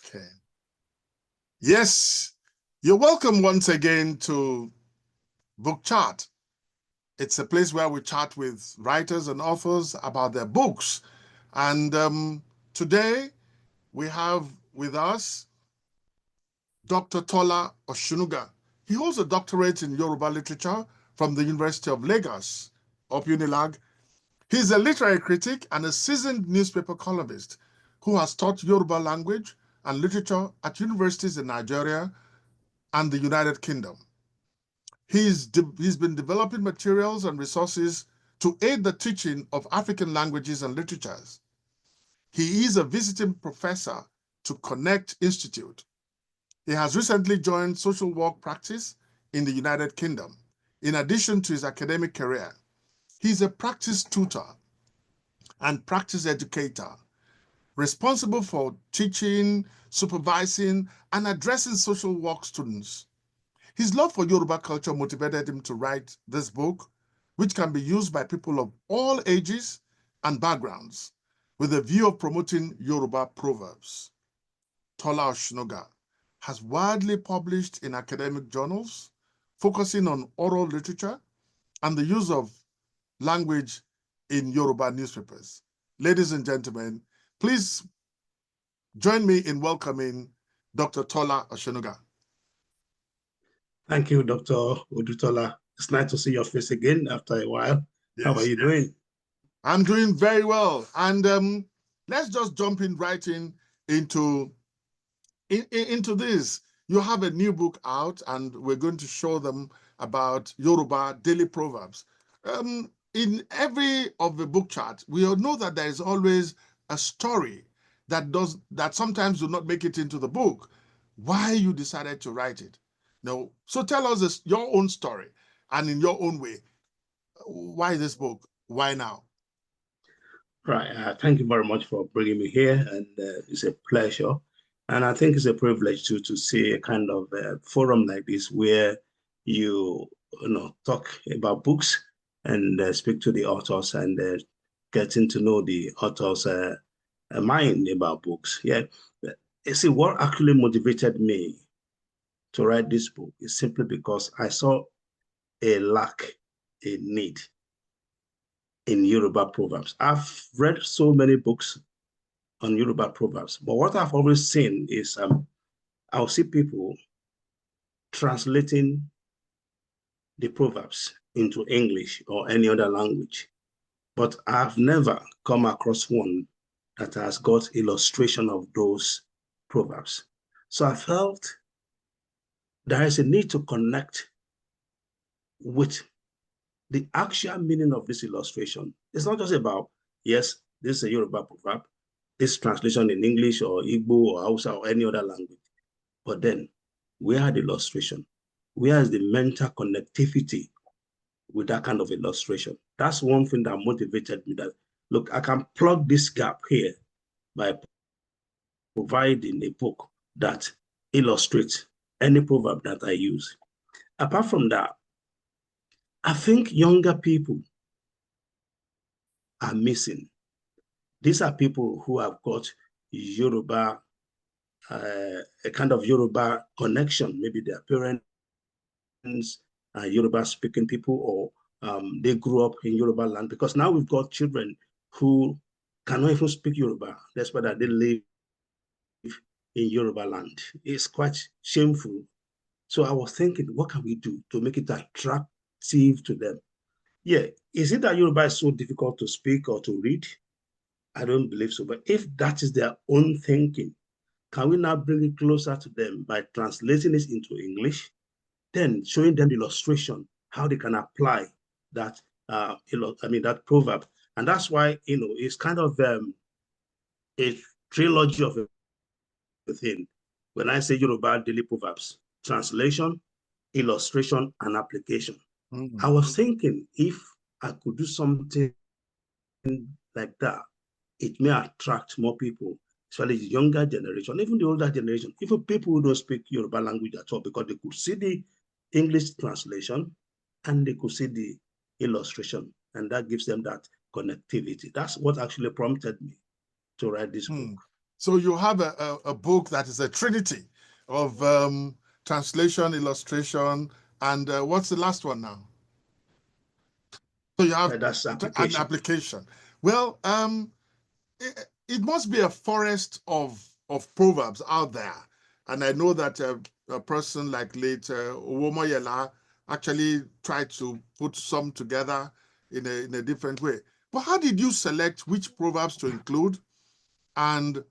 Okay. Yes, you're welcome once again to Book Chat. It's a place where we chat with writers and authors about their books. And today we have with us Dr. Tola Osunnuga. He holds a doctorate in Yoruba Literature from the University of Lagos, UNILAG. He's a literary critic and a seasoned newspaper columnist who has taught Yoruba language and literature at universities in Nigeria and the United Kingdom. He's been developing materials and resources to aid the teaching of African languages and literatures. He is a visiting professor to Connect Institute. He has recently joined social work practice in the United Kingdom. In addition to his academic career, he's a practice tutor and practice educator, responsible for teaching, supervising, and addressing social work students. His love for Yoruba culture motivated him to write this book, which can be used by people of all ages and backgrounds, with a view of promoting Yoruba proverbs. Tola Osunnuga has widely published in academic journals, focusing on oral literature and the use of language in Yoruba newspapers. Ladies and gentlemen, please join me in welcoming Dr. Tola Osunnuga. Thank you, Dr. Odutola. It's nice to see your face again after a while. Yes. How are you doing? I'm doing very well. And let's just jump into this. You have a new book out, and we're going to show them about Yoruba Daily Proverbs. In every of the book chart, we all know that there is always a story that sometimes do not make it into the book. Why you decided to write it? No. So tell us your own story, and in your own way. Why this book? Why now? Right. Thank you very much for bringing me here, and it's a pleasure. And I think it's a privilege to see a kind of forum like this where you talk about books and speak to the authors and getting to know the authors' mind about books. Yeah. You see, what actually motivated me to write this book is simply because I saw a lack, a need in Yoruba Proverbs. I've read so many books on Yoruba Proverbs, but what I've always seen is I'll see people translating the Proverbs into English or any other language, but I've never come across one that has got illustration of those Proverbs. So I felt there is a need to connect with the actual meaning of this illustration. It's not just about, yes, this is a Yoruba proverb, this translation in English or Igbo or Hausa or any other language. But then, where are the illustration? Where is the mental connectivity with that kind of illustration? That's one thing that motivated me that, look, I can plug this gap here by providing a book that illustrates any proverb that I use. Apart from that, I think younger people are missing. These are people who have got Yoruba, a kind of Yoruba connection. Maybe their parents are Yoruba speaking people, or they grew up in Yoruba land, because now we've got children who cannot even speak Yoruba, despite that they live in Yoruba land. It's quite shameful. So I was thinking, what can we do to make it attractive to them? Yeah, is it that Yoruba is so difficult to speak or to read? I don't believe so. But if that is their own thinking, can we now bring it closer to them by translating it into English, then showing them the illustration, how they can apply that, that proverb. And that's why, it's kind of a trilogy of a thing. When I say Yoruba Daily Proverbs, translation, illustration, and application. Mm-hmm. I was thinking if I could do something like that, it may attract more people, especially the younger generation, even the older generation, even people who don't speak Yoruba language at all, because they could see the English translation and they could see the illustration, and that gives them that connectivity. That's what actually prompted me to write this book. So you have a book that is a trinity of translation, illustration, and what's the last one now? So you have That's an application. application. Well, it must be a forest of proverbs out there. And I know that a person like late Owomoyela actually tried to put some together in a different way. But how did you select which proverbs to include? And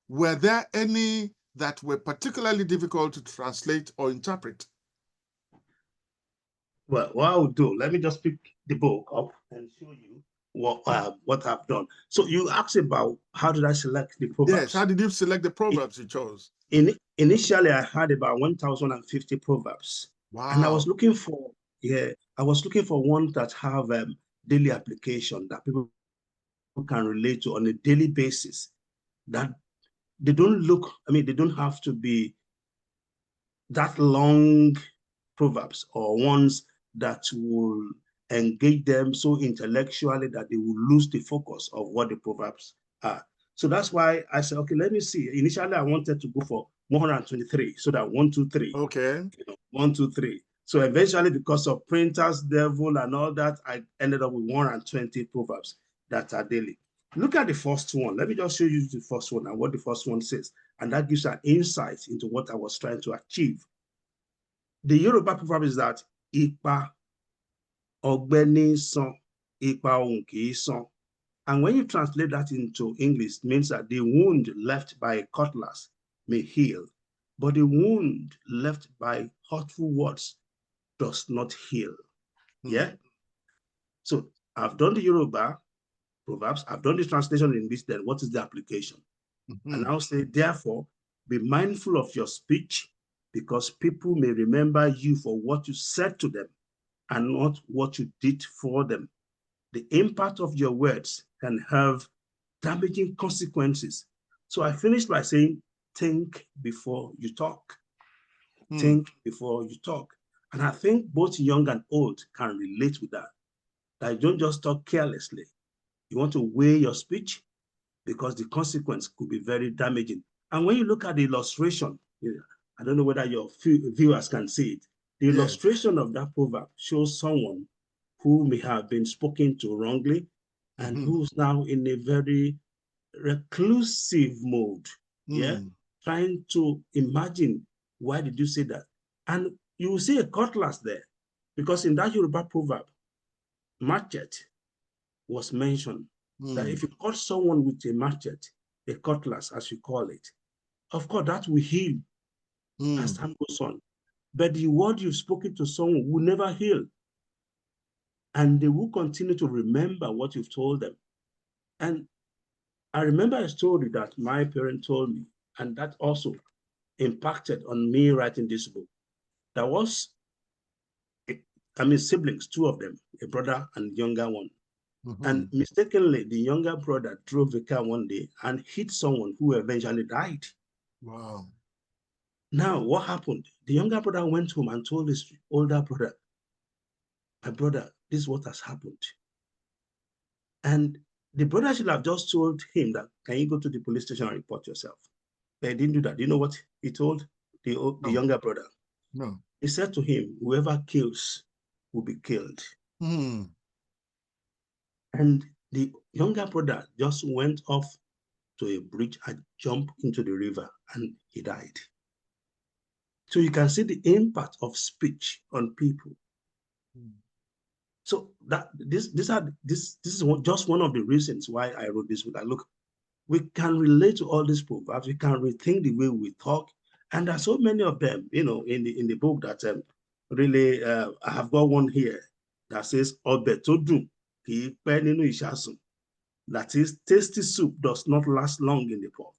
were there any that were particularly difficult to translate or interpret? Well, what I'll do, let me just pick the book up and show you what I've done. So you asked about how did I select the Yes, how proverbs? did you select the proverbs you chose? Initially, I had about 1,050 proverbs, and I was Wow. looking for I was looking for one that have daily application that people can relate to on a daily basis. That they don't look, I mean, they don't have to be that long proverbs or ones that will engage them so intellectually that they will lose the focus of what the proverbs are. So that's why I said, okay, let me see. Initially, I wanted to go for 123, so that 123, Okay. 123. So eventually, because of printers, devil, and all that, I ended up with 120 proverbs that are daily. Look at the first one. Let me just show you the first one and what the first one says. And that gives an insight into what I was trying to achieve. The Yoruba proverb is that ipa ọgbẹ́ni san, ipa òun kì í san. And when you translate that into English, it means that the wound left by a cutlass may heal, but the wound left by hurtful words does not heal. Yeah? So I've done the Yoruba proverbs, I've done the translation in English, then what is the application? And I'll say, therefore, be mindful of your speech because people may remember you for what you said to them and not what you did for them. The impact of your words can have damaging consequences. So I finished by saying, think before you talk. Think before you talk. And I think both young and old can relate with that. That you don't just talk carelessly. You want to weigh your speech because the consequence could be very damaging. And when you look at the illustration, I don't know whether your viewers can see it. The Yes. illustration of that proverb shows someone who may have been spoken to wrongly and who's now in a very reclusive mode, trying to imagine why did you say that? And you will see a cutlass there, because in that Yoruba proverb, machete was mentioned. That if you cut someone with a machete, a cutlass, as you call it, of course, that will heal as time goes on. But the word you've spoken to someone will never heal. And they will continue to remember what you've told them. And I remember a story that my parent told me, and that also impacted on me writing this book. There was, siblings, two of them, a brother and younger one. And mistakenly, the younger brother drove a car one day and hit someone who eventually died. Wow. Now, what happened? The younger brother went home and told his older brother, my brother, this is what has happened. And the brother should have just told him that, can you go to the police station and report yourself? But he didn't do that. Do you know what he told the younger brother? No. He said to him, whoever kills will be killed. And the younger brother just went off to a bridge and jumped into the river, and he died. So you can see the impact of speech on people. So that this is just one of the reasons why I wrote this book. That look, we can relate to all these proverbs. We can rethink the way we talk, and there's so many of them. In the book that really I have got one here that says "Ọbẹ̀ tó dùn kì í pẹ́ nínú ìṣàsùn." That is, tasty soup does not last long in the pot.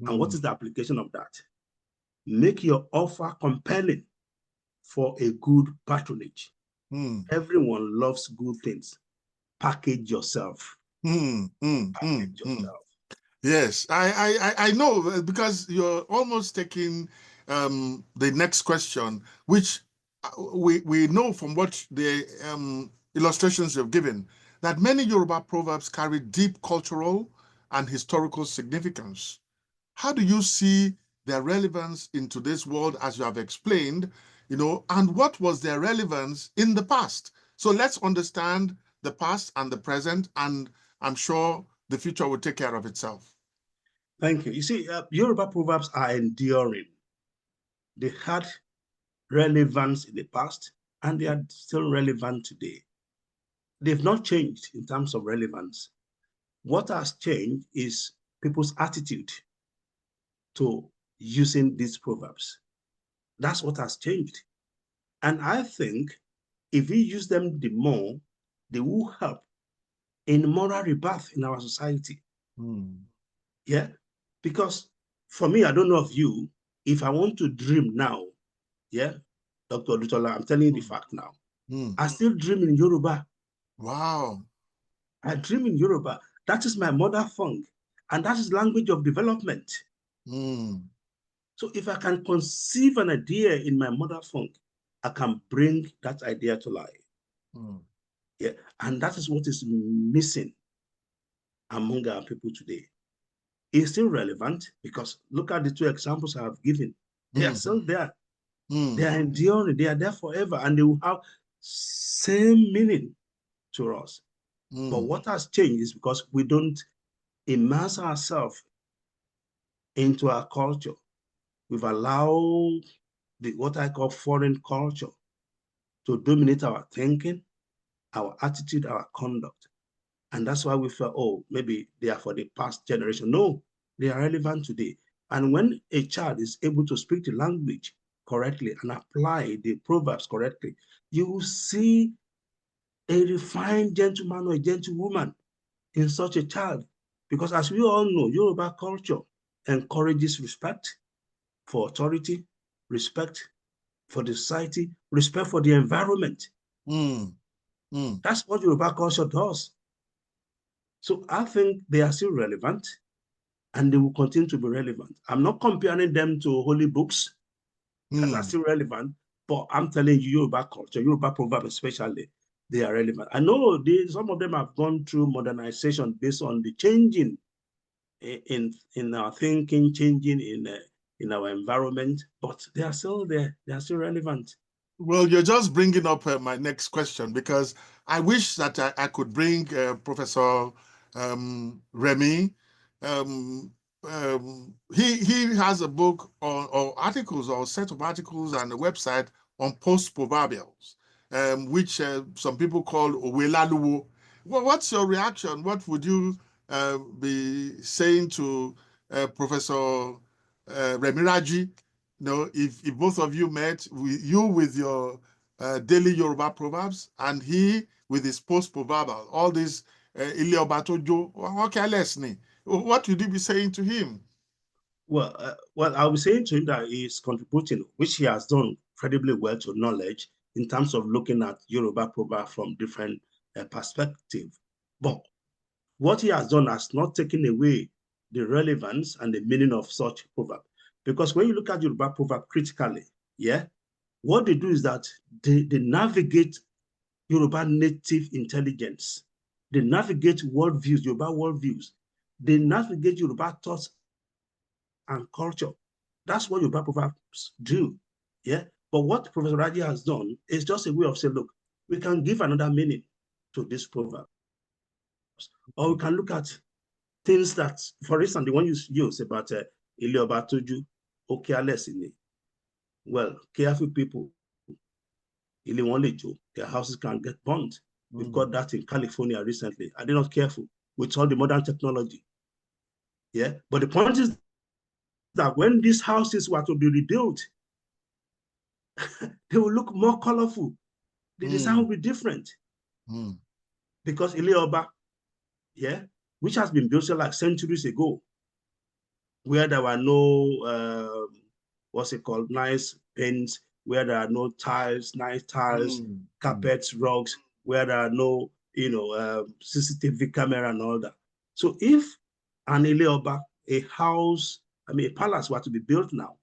And what is the application of that? Make your offer compelling for a good patronage. Everyone loves good things. Package yourself. Package yourself. Yes, I know, because you're almost taking the next question, which we know from what the illustrations you've given, that many Yoruba proverbs carry deep cultural and historical significance. How do you see their relevance in today's world, as you have explained, and what was their relevance in the past? So let's understand the past and the present, and I'm sure the future will take care of itself. Thank you. You see, Yoruba proverbs are enduring. They had relevance in the past, and they are still relevant today. They've not changed in terms of relevance. What has changed is people's attitude to using these proverbs. That's what has changed. And I think if we use them the more, they will help in moral rebirth in our society. Yeah. Because for me, I don't know of you, if I want to dream now, yeah, Dr. Dutola, I'm telling you the fact now. I still dream in Yoruba. Wow. I dream in Yoruba. That is my mother tongue. And that is language of development. So if I can conceive an idea in my mother tongue, I can bring that idea to life. Yeah. And that is what is missing among our people today. It's still relevant because look at the two examples I have given. They are still there. They are enduring. They are there forever, and they will have same meaning to us. But what has changed is because we don't immerse ourselves into our culture. We've allowed what I call foreign culture to dominate our thinking, our attitude, our conduct. And that's why we feel, oh, maybe they are for the past generation. No, they are relevant today. And when a child is able to speak the language correctly and apply the proverbs correctly, you will see a refined gentleman or a gentlewoman in such a child. Because as we all know, Yoruba culture encourages respect for authority, respect for the society, respect for the environment. That's what Yoruba culture does. So I think they are still relevant and they will continue to be relevant. I'm not comparing them to holy books that are still relevant, but I'm telling you, Yoruba culture, Yoruba proverbs especially, they are relevant. I know some of them have gone through modernization based on the changing in our thinking, changing in our environment, but they are still there. They are still relevant. Well, you're just bringing up my next question, because I wish that I could bring Professor Remy. He has a book or articles or a set of articles and a website on post-proverbials, which some people call Owelaluwo. Well, what's your reaction? What would you be saying to Professor Remy Raji? If both of you met, you with your daily Yoruba proverbs and he with his post-proverbial, all these Ile Oba Tojo, what would you be saying to him? Well, I'll be saying to him that he is contributing, which he has done incredibly well to knowledge in terms of looking at Yoruba proverb from different perspectives. But what he has done has not taken away the relevance and the meaning of such proverb. Because when you look at Yoruba proverb critically, yeah, what they do is that they navigate Yoruba native intelligence. They navigate worldviews, Yoruba worldviews. They navigate Yoruba thoughts and culture. That's what Yoruba proverbs do. Yeah. But what Professor Raji has done is just a way of saying, look, we can give another meaning to this proverb. Or we can look at things that, for instance, the one you use about Ile Oba Toju, Okealesini. Well, careful people, Ile Wonlejo, their houses can get burnt. We've got that in California recently. Are they not careful with all the modern technology? Yeah. But the point is that when these houses were to be rebuilt, they will look more colorful. The design will be different. Because Ile Oba, yeah, which has been built like centuries ago, where there were no, what's it called, nice paints, where there are no tiles, nice tiles, carpets, rugs, where there are no, CCTV camera and all that. So if an Ile Oba, a house, a palace were to be built now,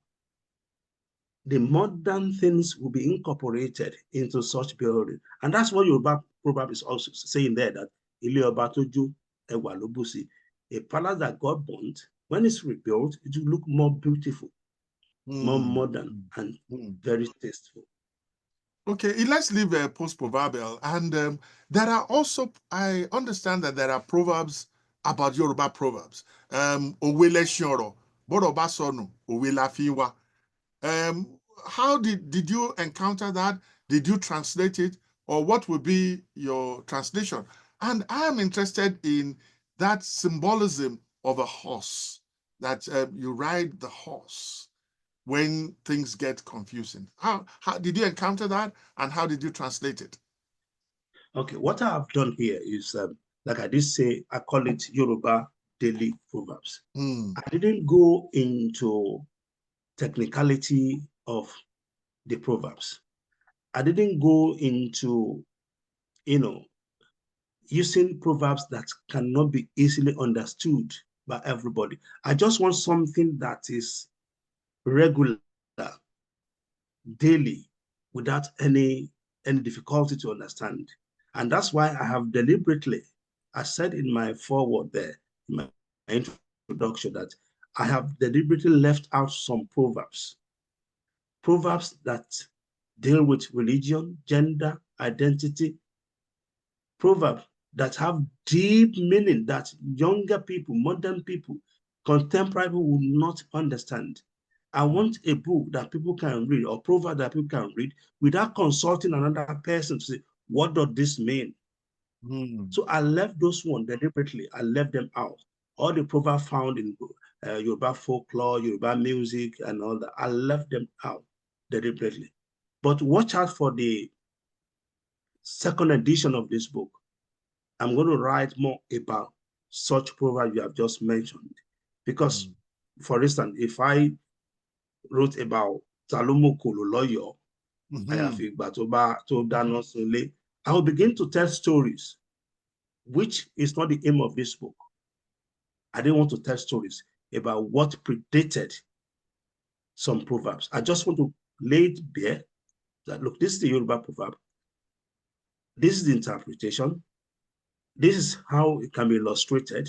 the modern things will be incorporated into such building. And that's what Yoruba proverb is also saying there, that Ile Oba Toju Ewa Lobusi. A palace that got burnt, when it's rebuilt, it will look more beautiful, more modern, and very tasteful. Okay, let's leave post-proverbial. And there are also, I understand that there are proverbs about Yoruba proverbs. Owele shoro, boroba sonu, owela fiwa. How did you encounter that? Did you translate it? Or what would be your translation? And I am interested in that symbolism of a horse, that you ride the horse when things get confusing. How did you encounter that, and how did you translate it? Okay, what I have done here is, like I did say, I call it Yoruba Daily Proverbs. I didn't go into technicality of the proverbs. I didn't go into, using proverbs that cannot be easily understood by everybody. I just want something that is regular, daily, without any difficulty to understand. And that's why I have deliberately, I said in my foreword there, in my introduction, that I have deliberately left out some proverbs that deal with religion, gender, identity, proverbs that have deep meaning that younger people, modern people, contemporary people will not understand. I want a book that people can read, or proverb that people can read without consulting another person to say, what does this mean? So I left those ones deliberately. I left them out. All the proverbs found in Yoruba folklore, Yoruba music, and all that, I left them out deliberately. But watch out for the second edition of this book. I'm going to write more about such proverbs you have just mentioned. Because, for instance, if I wrote about Salomo Kololoyo, I will begin to tell stories, which is not the aim of this book. I didn't want to tell stories about what predated some proverbs. I just want to lay it bare that, look, this is the Yoruba proverb. This is the interpretation. This is how it can be illustrated,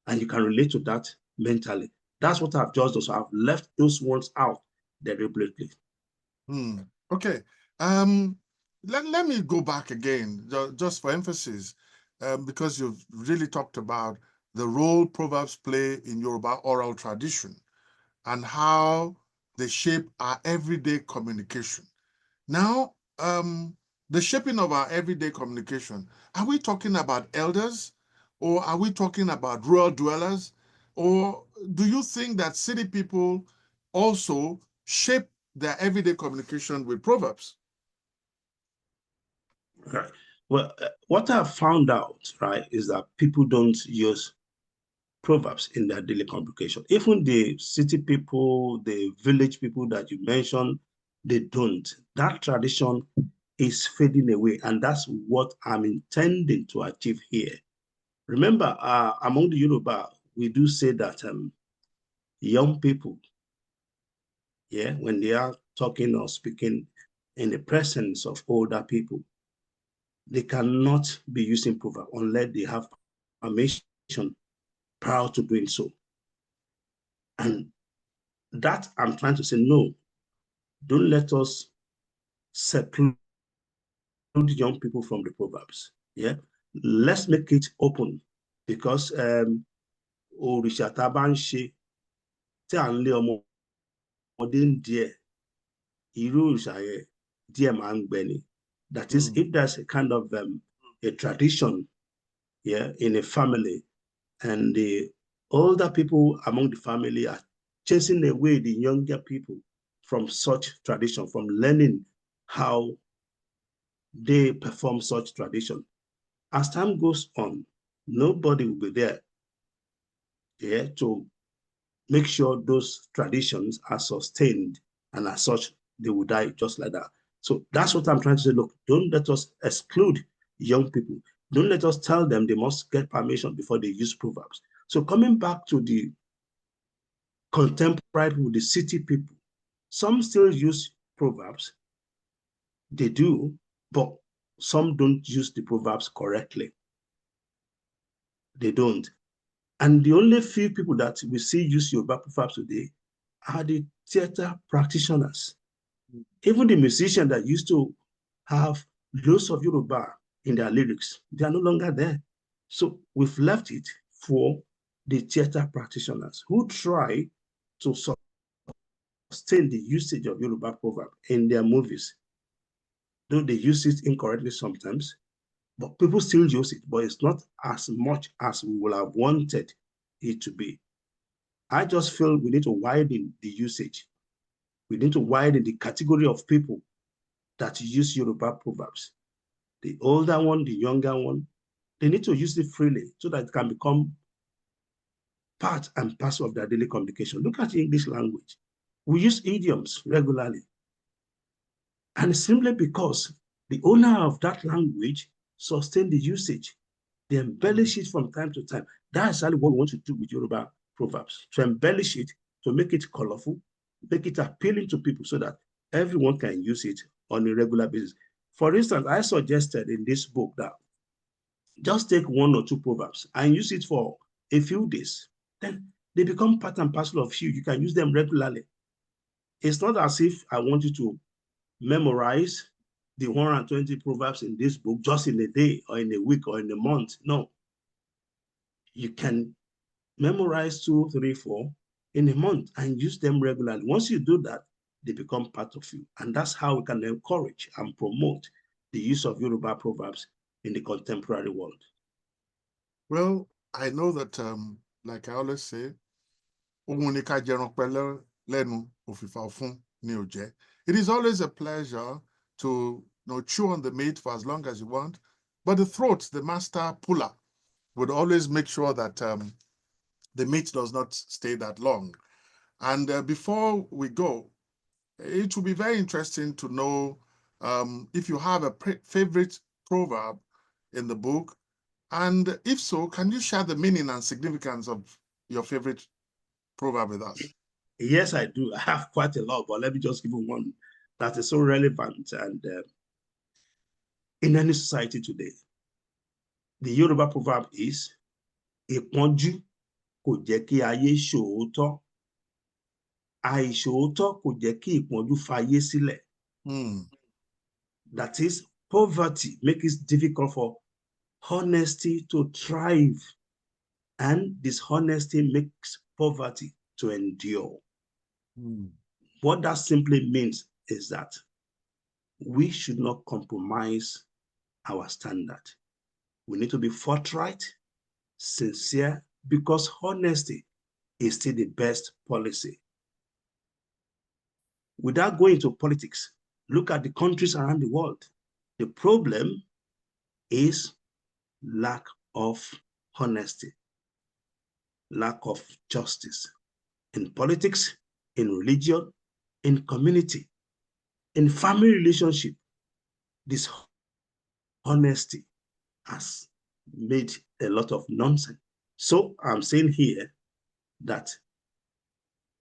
and you can relate to that mentally. That's what I've just done. So I've left those ones out deliberately. Okay. Let me go back again, just for emphasis, because you've really talked about the role proverbs play in Yoruba oral tradition and how they shape our everyday communication. Now, the shaping of our everyday communication, are we talking about elders, or are we talking about rural dwellers? Or do you think that city people also shape their everyday communication with proverbs? Right. Well, what I've found out, right, is that people don't use proverbs in their daily communication. Even the city people, the village people that you mentioned, they don't. That tradition is fading away, and that's what I'm intending to achieve here. Remember, among the Yoruba, we do say that young people, yeah, when they are talking or speaking in the presence of older people, they cannot be using proverb unless they have permission prior to doing so. And that I'm trying to say, no, don't let us seclude young people from the proverbs. Yeah, let's make it open, because òrìṣà tá a bá ń ṣe tí à ń lé ọmọdé ń díẹ̀, irú òrìṣà yẹn díẹ̀ máa ń gbẹ ni. That is, if there's a kind of a tradition, yeah, in a family, and the older people among the family are chasing away the younger people from such tradition, from learning how they perform such tradition. As time goes on, nobody will be there, yeah, to make sure those traditions are sustained, and as such, they will die just like that. So that's what I'm trying to say. Look, don't let us exclude young people. Don't let us tell them they must get permission before they use proverbs. So coming back to the contemporary people, the city people, some still use proverbs. They do, but some don't use the proverbs correctly. They don't. And the only few people that we see use Yoruba proverbs today are the theater practitioners. Even the musicians that used to have loads of Yoruba in their lyrics, they are no longer there. So we've left it for the theater practitioners who try to sustain the usage of Yoruba proverb in their movies. Though they use it incorrectly sometimes, but people still use it, but it's not as much as we would have wanted it to be. I just feel we need to widen the usage. We need to widen the category of people that use Yoruba proverbs. The older one, the younger one, they need to use it freely so that it can become part and parcel of their daily communication. Look at the English language. We use idioms regularly. And simply because the owner of that language sustain the usage, they embellish it from time to time. That's exactly what we want to do with Yoruba proverbs, to embellish it, to make it colorful, make it appealing to people so that everyone can use it on a regular basis. For instance, I suggested in this book that just take one or two proverbs and use it for a few days. Then they become part and parcel of you. You can use them regularly. It's not as if I want you to memorize the 120 proverbs in this book just in a day or in a week or in a month. No. You can memorize 2, 3, 4 in a month and use them regularly. Once you do that, they become part of you. And that's how we can encourage and promote the use of Yoruba proverbs in the contemporary world. Well, I know that, like I always say, it is always a pleasure to chew on the meat for as long as you want, but the throat, the master puller, would always make sure that the meat does not stay that long. And before we go, it will be very interesting to know if you have a favorite proverb in the book, and if so, can you share the meaning and significance of your favorite proverb with us? Yes, I do. I have quite a lot, but let me just give you one that is so relevant and in any society today. The Yoruba proverb is, "Ìpọ́njú kò jẹ́ kí ayé ṣòótọ́, àìṣòótọ́ kò jẹ́ kí ìpọ́njú fayé sílẹ̀." That is, poverty makes it difficult for honesty to thrive, and dishonesty makes poverty to endure. What that simply means is that we should not compromise our standard. We need to be forthright, sincere, because honesty is still the best policy. Without going to politics, look at the countries around the world. The problem is lack of honesty, lack of justice in politics, in religion, in community, in family relationship. This honesty has made a lot of nonsense. So I'm saying here that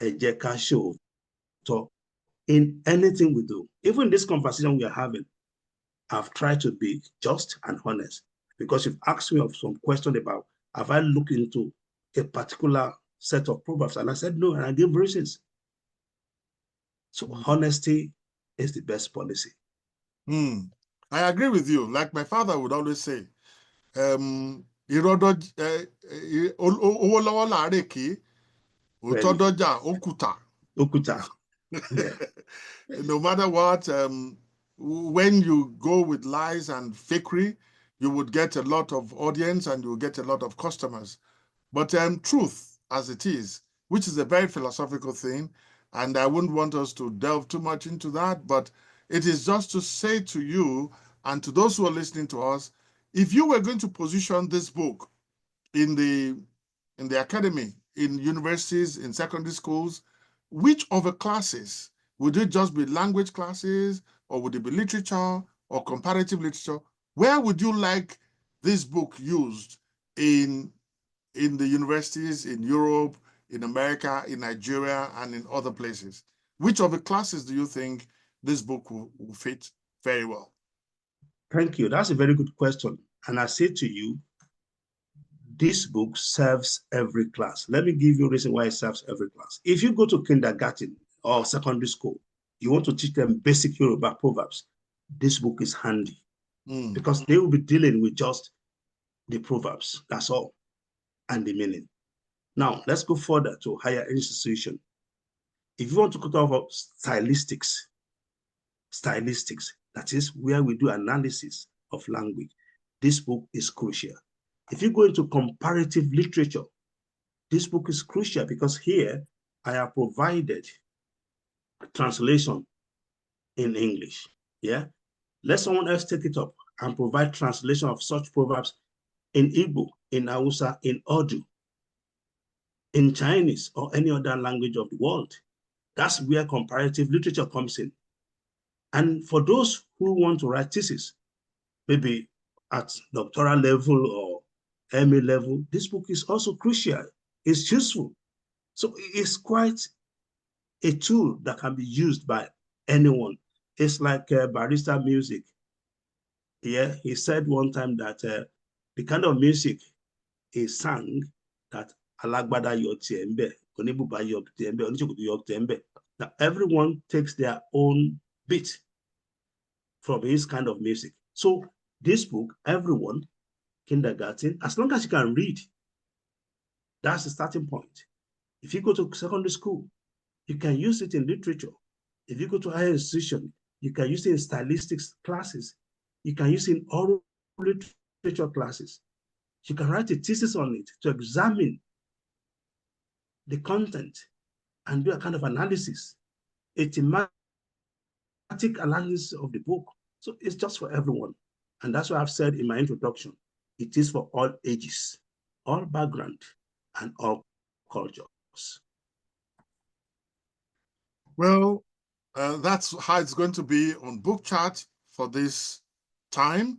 ẹ jẹ́ ká ṣòótọ́ in anything we do. Even this conversation we are having, I've tried to be just and honest, because you've asked me of some question about, have I looked into a particular set of proverbs? And I said no, and I gave reasons. So honesty is the best policy. I agree with you. Like my father would always say, no matter what, when you go with lies and fakery, you would get a lot of audience and you will get a lot of customers. But truth as it is, which is a very philosophical thing, and I wouldn't want us to delve too much into that, but it is just to say to you and to those who are listening to us, if you were going to position this book in the academy, in universities, in secondary schools, which of the classes, would it just be language classes, or would it be literature or comparative literature? Where would you like this book used in the universities in Europe, in America, in Nigeria, and in other places? Which of the classes do you think this book will fit very well? Thank you. That's a very good question. And I say to you, this book serves every class. Let me give you a reason why it serves every class. If you go to kindergarten or secondary school, you want to teach them basic Yoruba proverbs, this book is handy because they will be dealing with just the proverbs, that's all, and the meaning. Now, let's go further to higher institution. If you want to talk about stylistics, that is where we do analysis of language, this book is crucial. If you go into comparative literature, this book is crucial because here I have provided a translation in English. Yeah. Let someone else take it up and provide translation of such proverbs in Igbo, in Hausa, in Urdu, in Chinese, or any other language of the world. That's where comparative literature comes in. And for those who want to write thesis, maybe at doctoral level or MA level, this book is also crucial. It's useful. So it's quite a tool that can be used by anyone. It's like barista music. Yeah, he said one time that the kind of music he sang that alagbada yotembe, onibuba yotembe, onichokutu yotembe. Now everyone takes their own beat from his kind of music. So this book, everyone, kindergarten, as long as you can read, that's the starting point. If you go to secondary school, you can use it in literature. If you go to higher institution, you can use it in stylistics classes. You can use it in oral literature classes. You can write a thesis on it to examine the content and do a kind of analysis, a thematic analysis of the book. So it's just for everyone. And that's what I've said in my introduction. It is for all ages, all background, and all cultures. Well, that's how it's going to be on Book Chat for this time.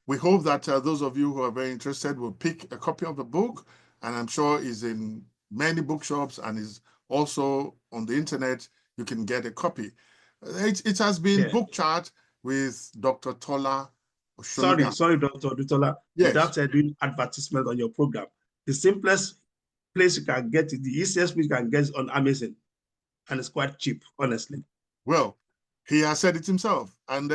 We hope that those of you who are very interested will pick a copy of the book, and I'm sure is in many bookshops and is also on the internet. You can get a copy. It has been Book Chat with Dr. Tola Osunnuga. Sorry, Dr. Dutola, Yes. without doing advertisement on your program. The simplest place you can get it, the easiest place you can get it on Amazon. And it's quite cheap, honestly. Well, he has said it himself. And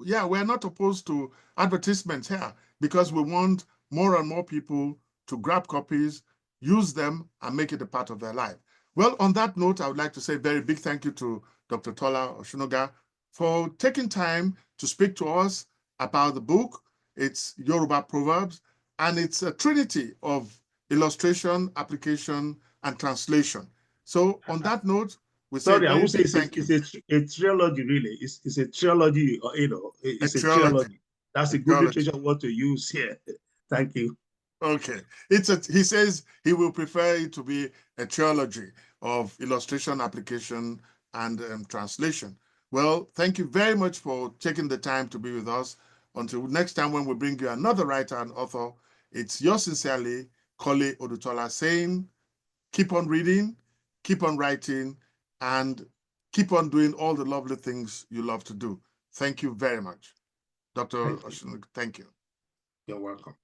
yeah, we're not opposed to advertisements here because we want more and more people to grab copies, use them, and make it a part of their life. Well, on that note, I would like to say a very big thank you to Dr. Tola Osunnuga for taking time to speak to us about the book. It's Yoruba Proverbs, and it's a trinity of illustration, application, and translation. So on that note, sorry, I would say it's a trilogy, really. It's a trilogy, or it's a trilogy. That's a good literature word to use here. Thank you. Okay. He says he will prefer it to be a trilogy of illustration, application, and translation. Well, thank you very much for taking the time to be with us. Until next time when we bring you another writer and author, it's yours sincerely, Kole Odutola, saying, keep on reading, keep on writing, and keep on doing all the lovely things you love to do. Thank you very much. Dr. Osunnuga, thank you. You're welcome.